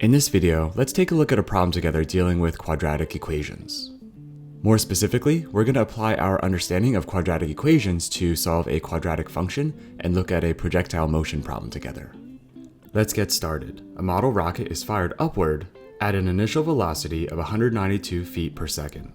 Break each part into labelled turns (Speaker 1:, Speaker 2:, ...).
Speaker 1: In this video, let's take a look at a problem together dealing with quadratic equations. More specifically, we're going to apply our understanding of quadratic equations to solve a quadratic function and look at a projectile motion problem together. Let's get started. A model rocket is fired upward at an initial velocity of 192 feet per second.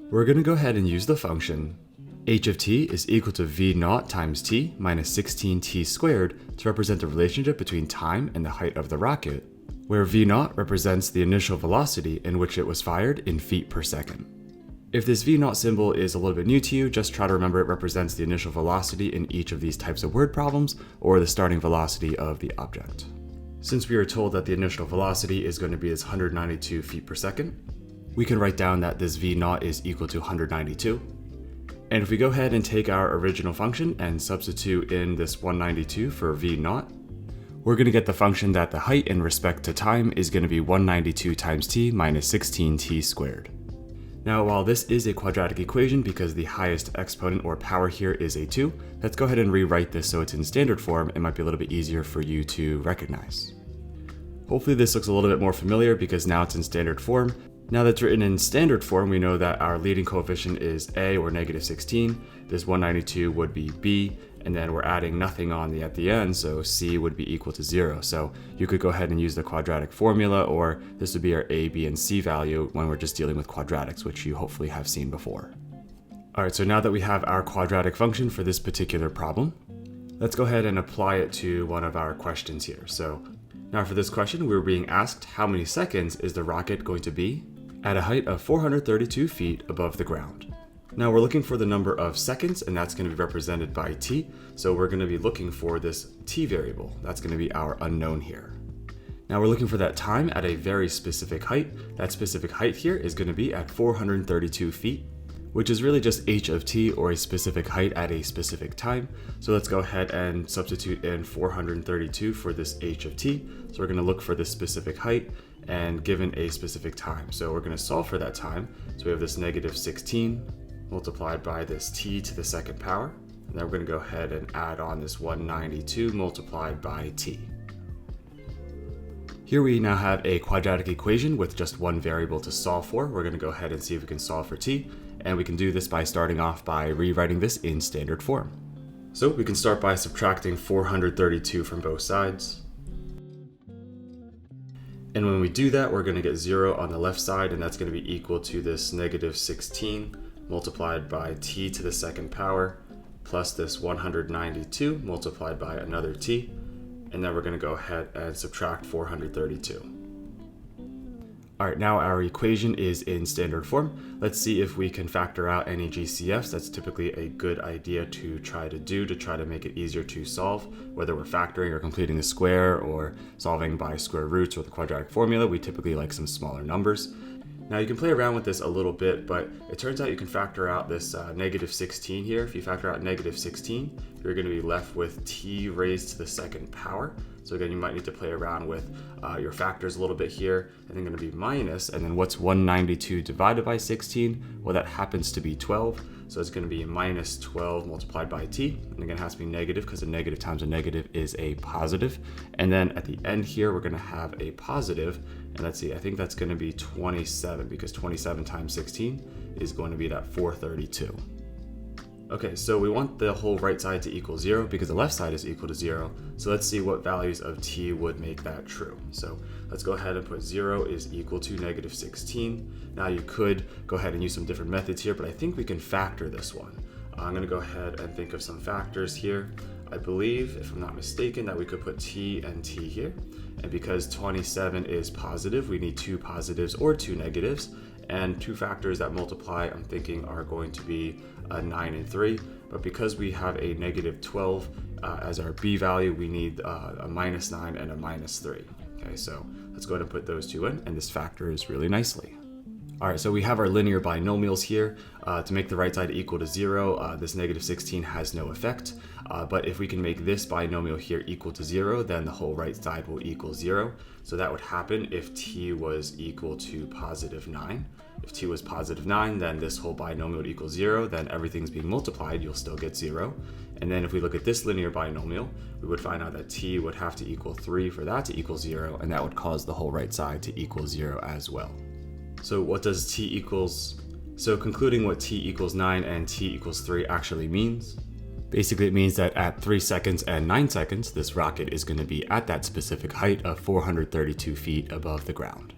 Speaker 1: We're going to go ahead and use the function h of t is equal to v naught times t minus 16t squared to represent the relationship between time and the height of the rocket, where v naught represents the initial velocity in which it was fired in feet per second. If this v naught symbol is a little bit new to you, just try to remember it represents the initial velocity in each of these types of word problems, or the starting velocity of the object. Since we are told that the initial velocity is going to be this 192 feet per second, we can write down that this v naught is equal to 192. And if we go ahead and take our original function and substitute in this 192 for v naught, we're going to get the function that the height in respect to time is going to be 192 times t minus 16t squared. Now, while this is a quadratic equation because the highest exponent or power here is a 2, let's go ahead and rewrite this so it's in standard form. It might be a little bit easier for you to recognize. Hopefully this looks a little bit more familiar because now it's in standard form. Now that it's written in standard form, we know that our leading coefficient is a, or negative 16. This 192 would be b, and then we're adding nothing on at the end, so c would be equal to 0. So you could go ahead and use the quadratic formula, or this would be our a, b, and c value when we're just dealing with quadratics, which you hopefully have seen before. All right, so now that we have our quadratic function for this particular problem, let's go ahead and apply it to one of our questions here. So now for this question, we're being asked how many seconds is the rocket going to be at a height of 432 feet above the ground. Now we're looking for the number of seconds, and that's going to be represented by t. So we're going to be looking for this t variable. That's going to be our unknown here. Now we're looking for that time at a very specific height. That specific height here is going to be at 432 feet, which is really just h of t, or a specific height at a specific time. So let's go ahead and substitute in 432 for this h of t. So we're going to look for this specific height and given a specific time. So we're going to solve for that time. So we have this negative 16 multiplied by this t to the second power. And then we're going to go ahead and add on this 192 multiplied by t. Here we now have a quadratic equation with just one variable to solve for. We're going to go ahead and see if we can solve for t. And we can do this by starting off by rewriting this in standard form. So we can start by subtracting 432 from both sides. And when we do that, we're going to get 0 on the left side, and that's going to be equal to this negative 16 multiplied by t to the second power, plus this 192 multiplied by another t, and then we're going to go ahead and subtract 432. All right, now our equation is in standard form. Let's see if we can factor out any GCFs. That's typically a good idea to try to make it easier to solve, whether we're factoring or completing the square or solving by square roots or the quadratic formula. We typically like some smaller numbers. Now you can play around with this a little bit, but it turns out you can factor out this negative 16 here. If you factor out negative 16, you're going to be left with t raised to the second power. So again, you might need to play around with your factors a little bit here. And then going to be minus, and then what's 192 divided by 16? Well, that happens to be 12. So it's going to be minus 12 multiplied by t. And again, it has to be negative because a negative times a negative is a positive. And then at the end here, we're going to have a positive. And let's see, I think that's going to be 27 because 27 times 16 is going to be that 432. Okay, so we want the whole right side to equal 0 because the left side is equal to 0. So let's see what values of t would make that true. So let's go ahead and put 0 is equal to negative 16. Now you could go ahead and use some different methods here, but I think we can factor this one. I'm going to go ahead and think of some factors here. I believe, if I'm not mistaken, that we could put t and t here. And because 27 is positive, we need 2 positives or 2 negatives. And 2 factors that multiply, I'm thinking, are going to be 9 and 3. But because we have a negative 12 as our b value, we need a minus 9 and a minus 3. Okay, so let's go ahead and put those 2 in, and this factors really nicely. All right, so we have our linear binomials here. To make the right side equal to 0, this negative 16 has no effect. but if we can make this binomial here equal to 0, then the whole right side will equal 0. So that would happen if t was equal to positive 9. If t was positive 9, then this whole binomial would equal 0, then everything's being multiplied, you'll still get 0. And then if we look at this linear binomial, we would find out that t would have to equal 3 for that to equal 0, and that would cause the whole right side to equal 0 as well. So what does t equals? So concluding what t equals 9 and t equals 3 actually means, basically it means that at 3 seconds and 9 seconds, this rocket is going to be at that specific height of 432 feet above the ground.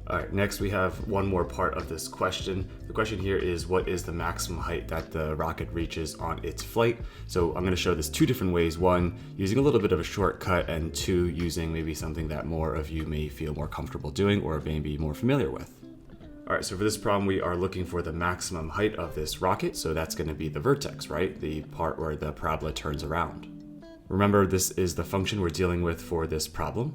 Speaker 1: Alright, next we have one more part of this question. The question here is, what is the maximum height that the rocket reaches on its flight? So I'm going to show this two different ways. One, using a little bit of a shortcut, and two, using maybe something that more of you may feel more comfortable doing or maybe more familiar with. Alright, so for this problem we are looking for the maximum height of this rocket, so that's going to be the vertex, right? The part where the parabola turns around. Remember, this is the function we're dealing with for this problem.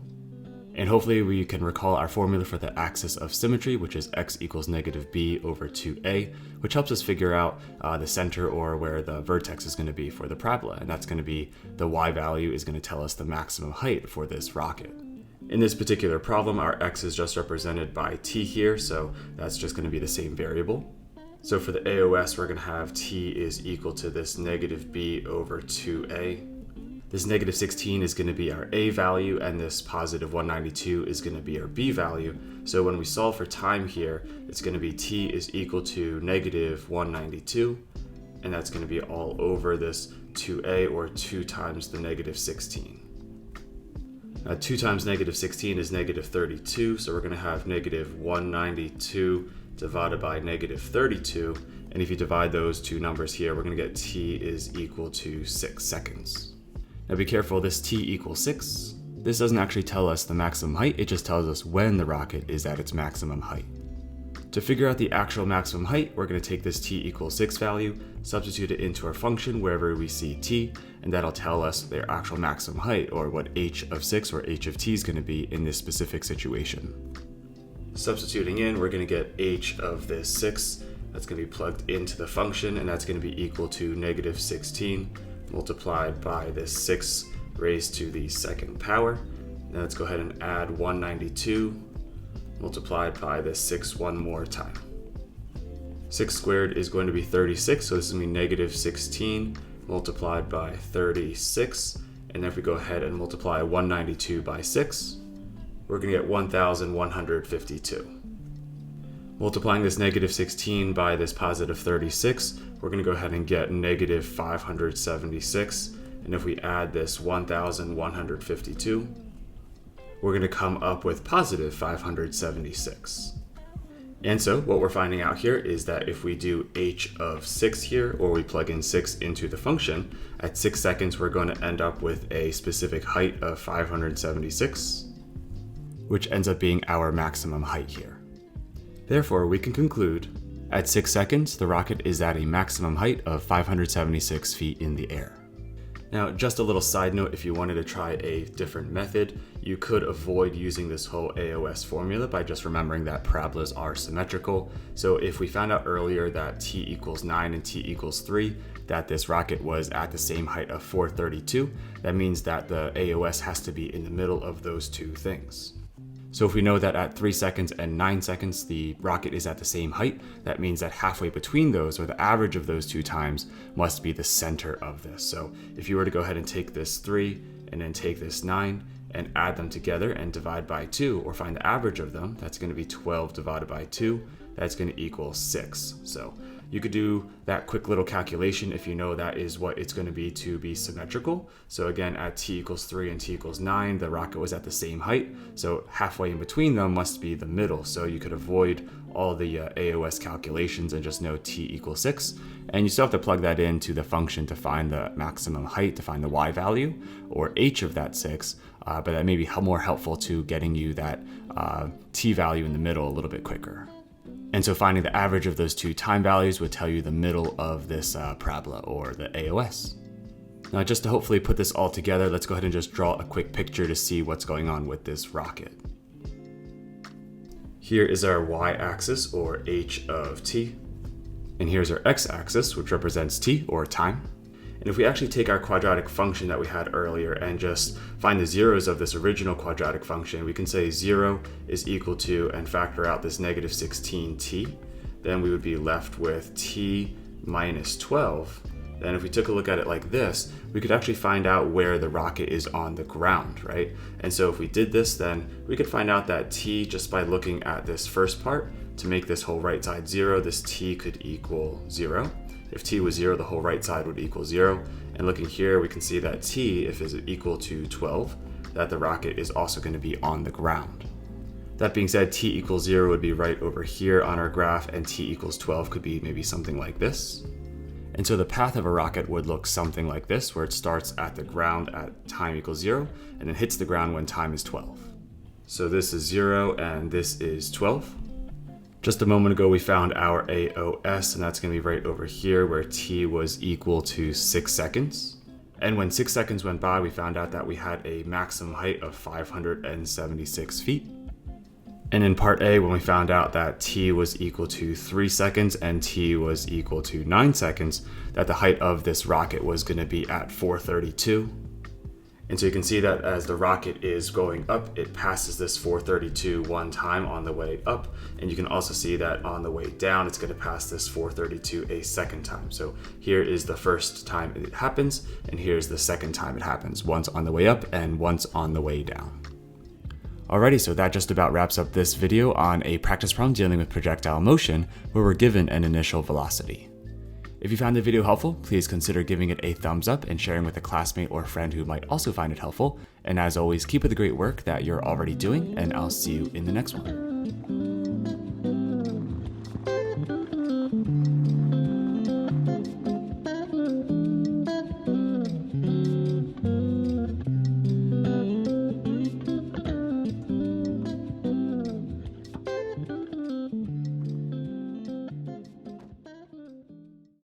Speaker 1: And hopefully we can recall our formula for the axis of symmetry, which is x equals negative b over 2a, which helps us figure out the center or where the vertex is going to be for the parabola. And that's going to be the y value is going to tell us the maximum height for this rocket. In this particular problem, our x is just represented by t here, so that's just going to be the same variable. So for the AOS, we're going to have t is equal to this negative b over 2a. This negative 16 is going to be our a value, and this positive 192 is going to be our b value. So when we solve for time here, it's going to be t is equal to negative 192, and that's going to be all over this 2a, or 2 times the negative 16. 2 times negative 16 is negative 32, so we're going to have negative 192 divided by negative 32, and if you divide those two numbers here, we're going to get t is equal to 6 seconds. Now be careful, this t equals 6. This doesn't actually tell us the maximum height, it just tells us when the rocket is at its maximum height. To figure out the actual maximum height, we're going to take this t equals 6 value, substitute it into our function wherever we see t, and that'll tell us their actual maximum height, or what h of 6 or h of t is going to be in this specific situation. Substituting in, we're going to get h of this 6, that's going to be plugged into the function, and that's going to be equal to negative 16 multiplied by this 6 raised to the second power. Now let's go ahead and add 192 multiplied by this 6 one more time. 6 squared is going to be 36, so this is going to be negative 16 multiplied by 36. And if we go ahead and multiply 192 by 6, we're going to get 1,152. Multiplying this negative 16 by this positive 36, we're going to go ahead and get negative 576. And if we add this 1,152, we're going to come up with positive 576. And so what we're finding out here is that if we do h of 6 here, or we plug in 6 into the function, at 6 seconds we're going to end up with a specific height of 576, which ends up being our maximum height here. Therefore, we can conclude, at 6 seconds, the rocket is at a maximum height of 576 feet in the air. Now, just a little side note, if you wanted to try a different method, you could avoid using this whole AOS formula by just remembering that parabolas are symmetrical. So if we found out earlier that t equals 9 and t equals 3, that this rocket was at the same height of 432, that means that the AOS has to be in the middle of those two things. So if we know that at 3 seconds and 9 seconds the rocket is at the same height, that means that halfway between those, or the average of those two times, must be the center of this. So if you were to go ahead and take this 3 and then take this 9 and add them together and divide by 2, or find the average of them, that's going to be 12 divided by 2, that's going to equal 6. So you could do that quick little calculation if you know that is what it's going to be symmetrical. So again, at t equals 3 and t equals 9, the rocket was at the same height. So halfway in between them must be the middle. So you could avoid all the AOS calculations and just know t equals 6. And you still have to plug that into the function to find the maximum height, to find the y value, or h of that 6. But that may be more helpful to getting you that t value in the middle a little bit quicker. And so finding the average of those two time values would tell you the middle of this parabola, or the AOS. Now, just to hopefully put this all together, let's go ahead and just draw a quick picture to see what's going on with this rocket. Here is our y-axis, or h of t. And here's our x-axis, which represents t, or time. And if we actually take our quadratic function that we had earlier and just find the zeros of this original quadratic function, we can say 0 is equal to, and factor out this negative 16t, then we would be left with t minus 12. Then if we took a look at it like this, we could actually find out where the rocket is on the ground, right? And so if we did this, then we could find out that t, just by looking at this first part, to make this whole right side 0, this t could equal 0. If t was 0, the whole right side would equal 0. And looking here, we can see that t, if is equal to 12, that the rocket is also going to be on the ground. That being said, t equals 0 would be right over here on our graph, and t equals 12 could be maybe something like this. And so the path of a rocket would look something like this, where it starts at the ground at time equals 0, and then hits the ground when time is 12. So this is 0, and this is 12. Just a moment ago, we found our AOS, and that's going to be right over here, where t was equal to 6 seconds. And when 6 seconds went by, we found out that we had a maximum height of 576 feet. And in part A, when we found out that t was equal to 3 seconds and t was equal to 9 seconds, that the height of this rocket was going to be at 432. And so you can see that as the rocket is going up, it passes this 432 one time on the way up. And you can also see that on the way down, it's going to pass this 432 a second time. So here is the first time it happens, and here's the second time it happens, once on the way up and once on the way down. Alrighty, so that just about wraps up this video on a practice problem dealing with projectile motion, where we're given an initial velocity. If you found the video helpful, please consider giving it a thumbs up and sharing with a classmate or friend who might also find it helpful. And as always, keep up the great work that you're already doing, and I'll see you in the next one.